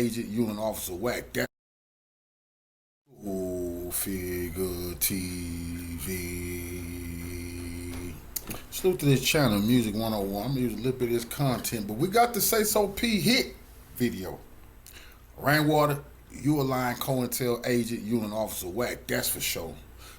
Agent, you and Officer Whack. That Figure TV. Salute to this channel, Music 101. I'm gonna use a little bit of this content, but we got the Sayso P hit video. Rainwater, you a line COINTEL agent, you and Officer Whack. That's for sure.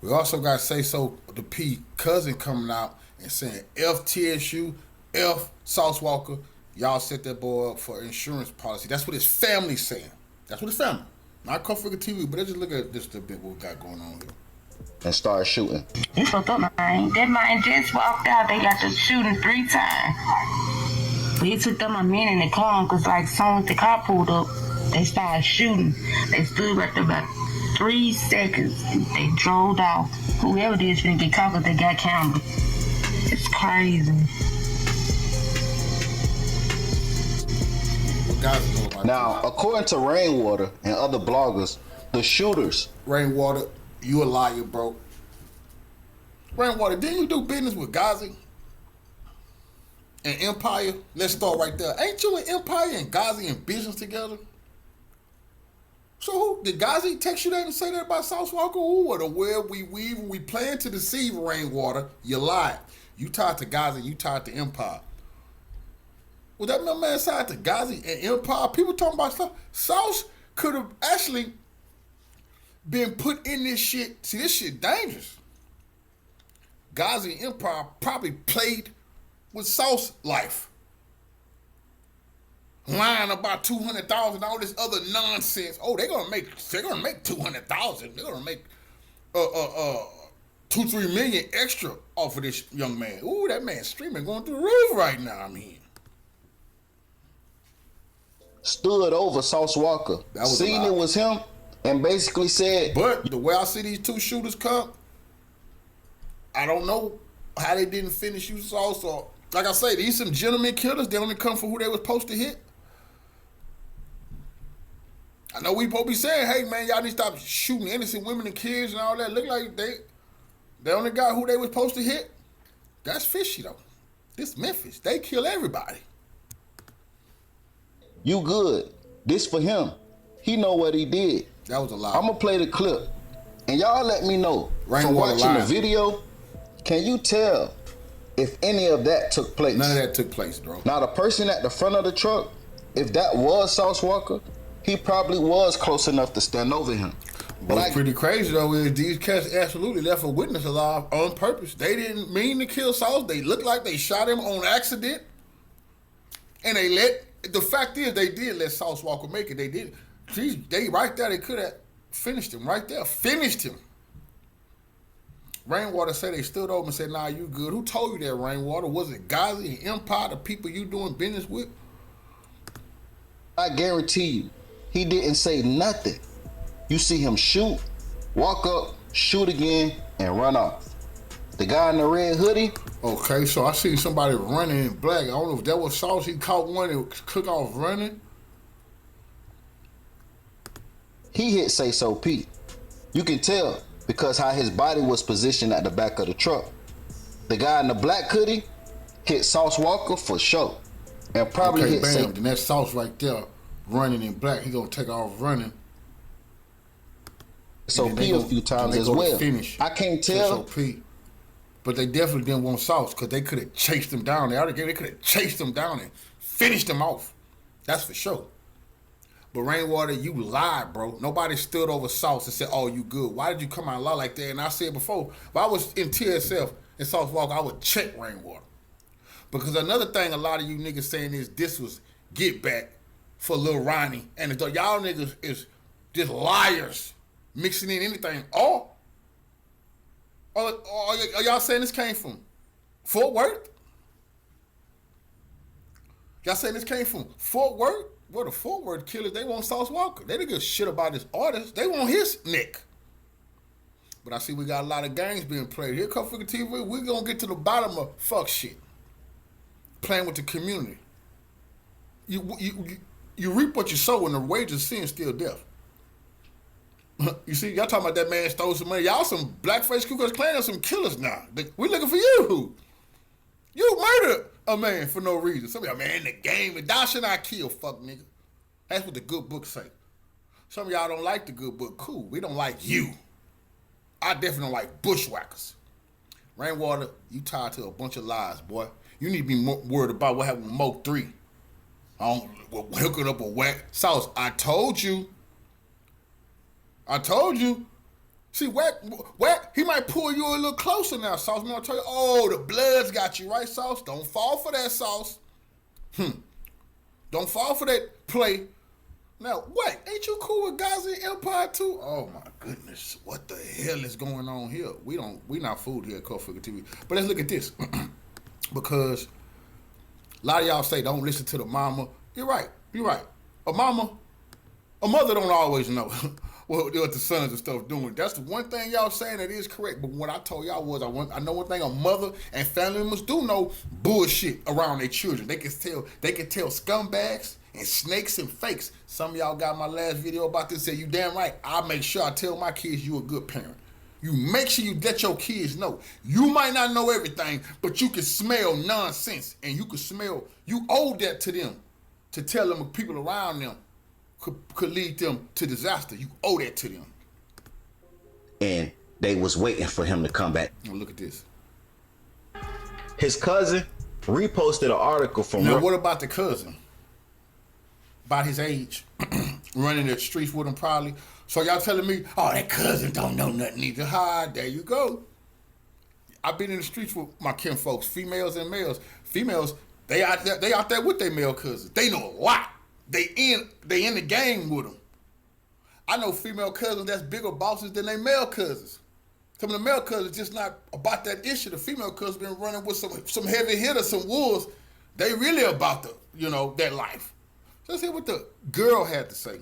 We also got Sayso the P cousin coming out and saying F TSU, F Sauce Walka. Y'all set that boy up for insurance policy. That's what his family's saying. That's what his family. Not Figure TV, but let's just look at just a bit what we got going on here. And start shooting. It's fucked up, man. That man just walked out. They got to shooting 3 times. It took them a minute to come because, like, soon as the car pulled up, they started shooting. They stood right there about 3 seconds. And they drove off. Whoever it is didn't get caught because they got cameras. It's crazy. Now, according to Rainwater and other bloggers, the shooters. Rainwater, you a liar, bro. Rainwater, didn't you do business with Ghazi and Empire? Let's start right there. Ain't you and Empire and Ghazi in business together? So who did Ghazi text you that and say that about Sauce Walka? Who or the web we weave and we plan to deceive Rainwater? You lied. You tied to Ghazi, you tied to Empire. Was that my man side to Ghazi and Empire? People talking about stuff. Sauce could have actually been put in this shit. See, this shit dangerous. Ghazi and Empire probably played with Sauce life. Lying about 200,000, all this other nonsense. Oh, they're gonna make 200,000. They're gonna make 2-3 million extra off of this young man. Ooh, that man's streaming going through the roof right now. I mean. Stood over Sauce Walka, seen it was him, and basically said. But the way I see these two shooters come, I don't know how they didn't finish you Sauce. Or like I say, these some gentleman killers. They only come for who they was supposed to hit. I know we supposed to be saying, hey man, y'all need to stop shooting innocent women and kids and all that. Look like they only got who they was supposed to hit. That's fishy though. This Memphis, they kill everybody. You good. This for him. He know what he did. That was a lie. I'm going to play the clip. And y'all let me know. From watching the video, can you tell if any of that took place? None of that took place, bro. Now, the person at the front of the truck, if that was Sauce Walka, he probably was close enough to stand over him. But what's pretty crazy, though, is these cats absolutely left a witness alive on purpose. They didn't mean to kill Sauce. They looked like they shot him on accident. And they let... The fact is, they did let Sauce Walka make it. They did. They right there, they could have finished him right there. Finished him. Rainwater said they stood over and said, nah, you good. Who told you that, Rainwater? Was it Ghazi and Empire, the people you doing business with? I guarantee you, he didn't say nothing. You see him shoot, walk up, shoot again, and run off. The guy in the red hoodie. Okay, so I seen somebody running in black. I don't know if that was Sauce. He caught one and took off running. He hit Sayso P. You can tell because how his body was positioned at the back of the truck. The guy in the black hoodie hit Sauce Walka for sure. And probably hit bam. Then that Sauce right there running in black. He gonna take off running. So P a few times as well. I can't tell. But they definitely didn't want Sauce because they could have chased him down. They could have chased him down and finished him off. That's for sure. But Rainwater, you lied, bro. Nobody stood over Sauce and said, oh, you good. Why did you come out and lie like that? And I said before, if I was in TSF and Sauce Walka, I would check Rainwater. Because another thing a lot of you niggas saying is this was get back for Lil Ronnie. And y'all niggas is just liars mixing in anything. Are y'all saying this came from Fort Worth? Y'all saying this came from Fort Worth? Well, the Fort Worth killers, they want Sauce Walka. They didn't give a shit about this artist. They want his neck. But I see we got a lot of games being played. Here come Figure TV. We're going to get to the bottom of fuck shit. Playing with the community. You reap what you sow, and the wages of sin is still death. You see, y'all talking about that man stole some money. Y'all some blackface Ku Klux Klan and some killers now. We looking for you. You murdered a man for no reason. Some of y'all, man, in the game, and thou shalt not kill, fuck nigga. That's what the good book say. Some of y'all don't like the good book. Cool. We don't like you. I definitely don't like bushwhackers. Rainwater, you tied to a bunch of lies, boy. You need to be more worried about what happened with Mo 3. Hooking up a whack. Sauce, I told you. See, whack, he might pull you a little closer now, Sauce. I'm gonna tell you, oh, the blood's got you, right, Sauce? Don't fall for that, Sauce. Don't fall for that play. Now, what? Ain't you cool with Gaza Empire too? Oh my goodness, what the hell is going on here? We not fooled here at Cult Figure TV. But let's look at this. Because a lot of y'all say don't listen to the mama. You're right. A mother don't always know what the sons and stuff doing. That's the one thing y'all saying that is correct. But what I told y'all was I know one thing: a mother and family members do know bullshit around their children. They can tell scumbags and snakes and fakes. Some of y'all got my last video about this. Say you damn right. I make sure I tell my kids you a good parent. You make sure you let your kids know. You might not know everything, but you can smell nonsense, and you owe that to them, to tell them people around them could lead them to disaster. You owe that to them. And they was waiting for him to come back. Now look at this. His cousin reposted an article from... Now what about the cousin? About his age, running the streets with him probably. So y'all telling me, oh, that cousin don't know nothing either. Hi, there you go. I've been in the streets with my kin folks, females and males. Females, they out there with their male cousins. They know a lot. They in the game with them. I know female cousins that's bigger bosses than their male cousins. Some of the male cousins just not about that issue. The female cousins been running with some heavy hitters, some wolves. They really about that life. Let's hear what the girl had to say.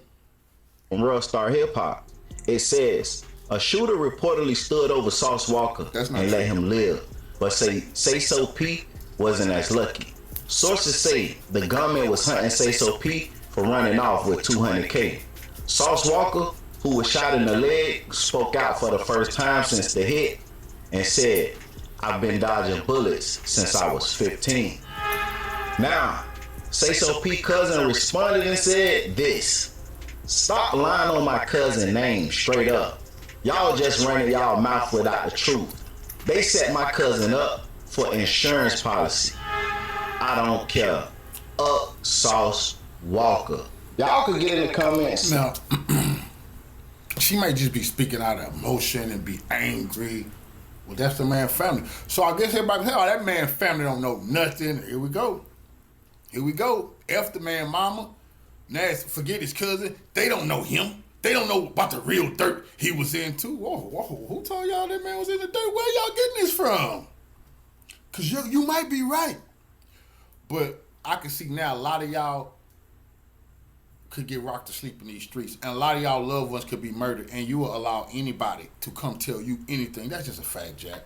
From Real Star Hip Hop, it says a shooter reportedly stood over Sauce Walka and let him live, but Sayso P wasn't as lucky. Sources say the gunman was hunting Sayso P for running off with 200K. Sauce Walka, who was shot in the leg, spoke out for the first time since the hit and said, "I've been dodging bullets since I was 15." Now, Sayso P cousin responded and said this: "Stop lying on my cousin name straight up. Y'all just running y'all mouth without the truth. They set my cousin up for insurance policy. I don't care. Up Sauce Walka." Y'all could get in the comments. Now, she might just be speaking out of emotion and be angry. Well, that's the man's family. So I guess everybody say, oh, that man's family don't know nothing. Here we go. F the man mama. Now, forget his cousin. They don't know him. They don't know about the real dirt he was into. Whoa. Who told y'all that man was in the dirt? Where y'all getting this from? Because you might be right. But I can see now a lot of y'all could get rocked to sleep in these streets. And a lot of y'all loved ones could be murdered. And you will allow anybody to come tell you anything. That's just a fact, Jack.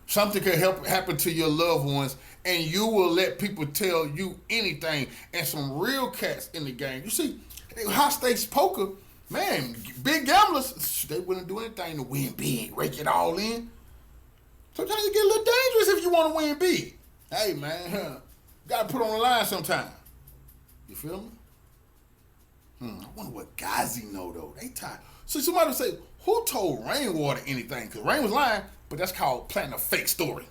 Something could happen to your loved ones, and you will let people tell you anything. And some real cats in the game. You see, high stakes poker, man, big gamblers, they wouldn't do anything to win big, rake it all in. Sometimes it get a little dangerous if you want to win big. Hey, man, gotta put on the line sometime. You feel me? I wonder what Ghazi know, though. They tired. So somebody would say, who told Rainwater anything? Because Rain was lying, but that's called planting a fake story.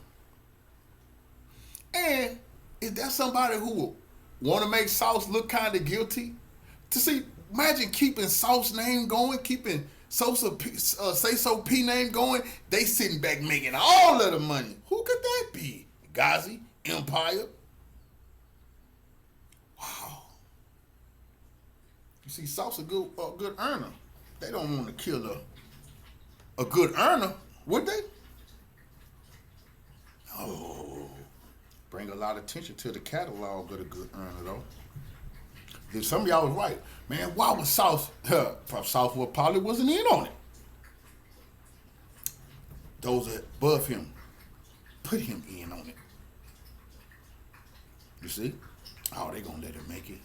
And is that somebody who will want to make Sauce look kind of guilty? To see, imagine keeping Sauce name going, keeping Sayso P name going. They sitting back making all of the money. Who could that be? Ghazi, Empire. Wow. You see, Sauce a good earner. They don't want to kill a good earner, would they? Oh, bring a lot of attention to the catalog of the good earner, though. If some of y'all was right, man, why was Sauce? Sauce probably wasn't in on it. Those above him put him in on it. You see? Oh, they gonna let him make it.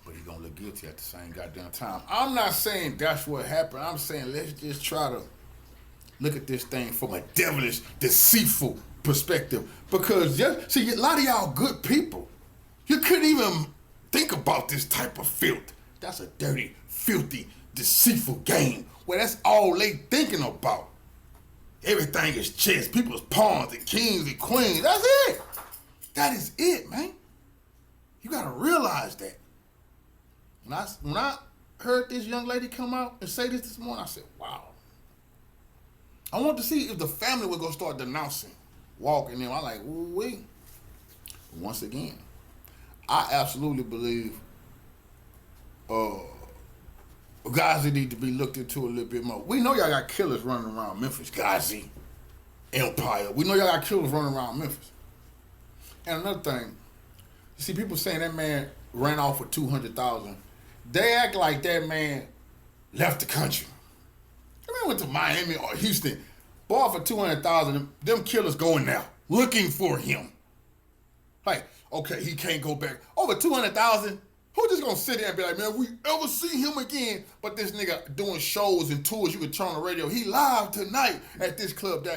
But he gonna look guilty at the same goddamn time. I'm not saying that's what happened. I'm saying let's just try to look at this thing from a devilish, deceitful perspective. Because see, a lot of y'all good people. You couldn't even think about this type of filth. That's a dirty, filthy, deceitful game where that's all they thinking about. Everything is chess. People's pawns and kings and queens. That's it. That is it, man. You gotta realize that. When I heard this young lady come out and say this morning, I said, wow. I want to see if the family was gonna start denouncing Walka and them. I'm like, ooh wee. Once again, I absolutely believe Gazi need to be looked into a little bit more. We know y'all got killers running around Memphis, Gazi, Empire. We know y'all got killers running around Memphis. And another thing, you see people saying that man ran off for $200,000. They act like that man left the country. That man went to Miami or Houston, bought for $200,000. Them killers going now looking for him. Like, okay, he can't go back. Over $200,000. Who just gonna sit there and be like, man, if we ever see him again? But this nigga doing shows and tours, you could turn on the radio. He live tonight at this club.